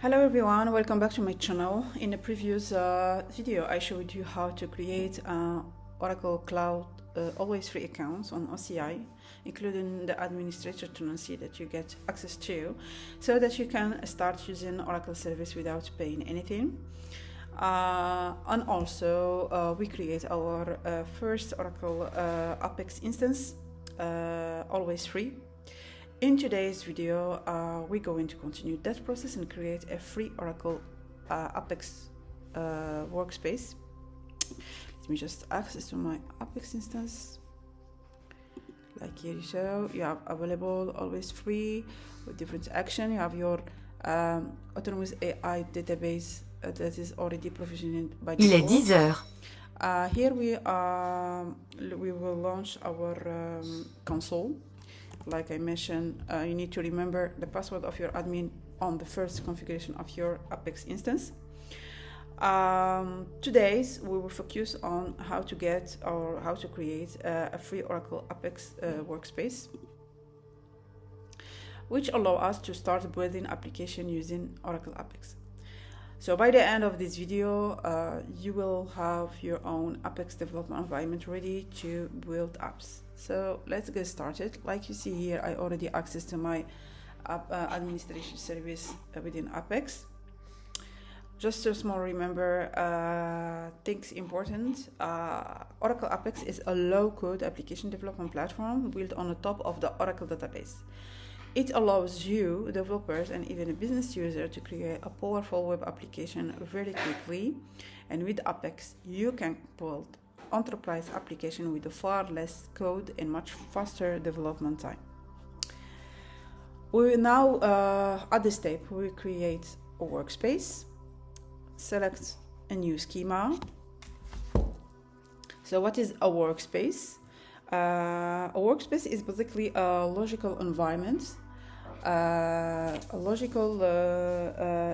Hello everyone, welcome back to my channel. In the previous video I showed you how to create Oracle Cloud always free accounts on OCI, including the administrator tenancy that you get access to, so that you can start using Oracle service without paying anything. And also we create our first Oracle Apex instance always free. In today's video, we're going to continue that process and create a free Oracle Apex workspace. Let me just access to my Apex instance. Like here you show, you have available always free with different action. You have your autonomous AI database that is already provisioned by default. Il est 10 heures. Here we will launch our console. Like I mentioned, you need to remember the password of your admin on the first configuration of your Apex instance. Today we will focus on how to get or how to create a free Oracle Apex workspace, which allow us to start building application using Oracle Apex. So by the end of this video, you will have your own Apex development environment ready to build apps. So let's get started. Like you see here, I already access to my administration service within Apex. Just a small remember, things important. Oracle Apex is a low-code application development platform built on the top of the Oracle database. It allows you, developers, and even a business user to create a powerful web application very quickly. And with Apex, you can build enterprise application with far less code and much faster development time. We will now, at this step, we will create a workspace, select a new schema. So what is a workspace? A workspace is basically a logical environment,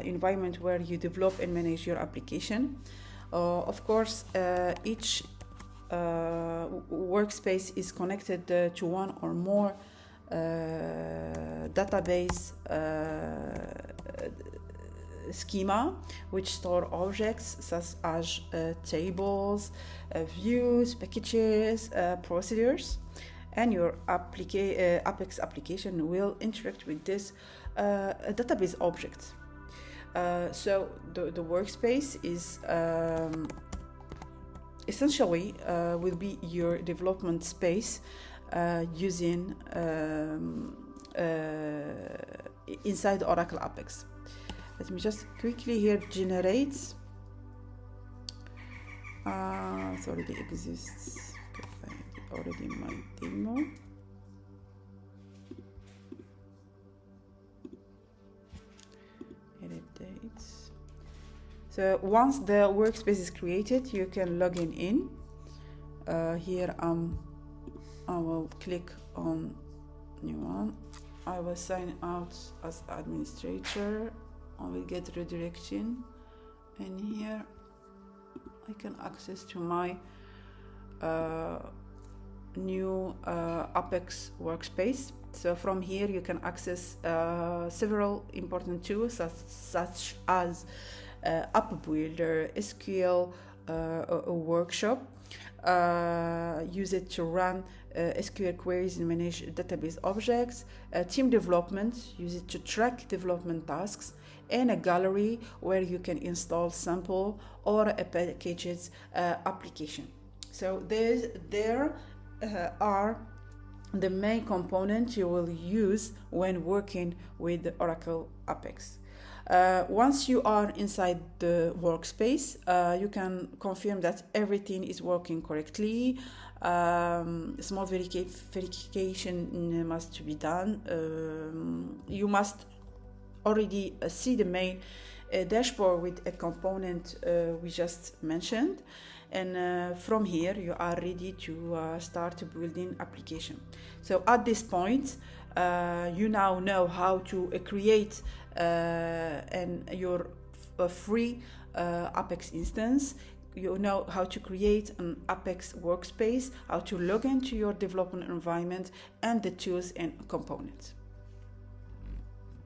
environment where you develop and manage your application. Of course, each workspace is connected to one or more database schema, which store objects such as tables, views, packages, procedures, and your Apex application will interact with this database object. So the workspace is essentially will be your development space using inside Oracle Apex. Let me just quickly here generate. It already exists. Already my demo. Edit dates. So once the workspace is created, you can log in. Here I will click on new one. I will sign out as administrator. I will get redirection, and here I can access to my new Apex workspace. So from here you can access several important tools such as App Builder, SQL, a workshop. Use it to run SQL queries and manage database objects. Team development, use it to track development tasks, and a gallery where you can install sample or a packages application. So there are the main components you will use when working with Oracle Apex. Once you are inside the workspace, you can confirm that everything is working correctly. Small verification must be done. You must already see the main dashboard with a component we just mentioned, and from here you are ready to start building application. So at this point, you now know how to create your free Apex instance. You know how to create an Apex workspace, how to log into your development environment, and the tools and components.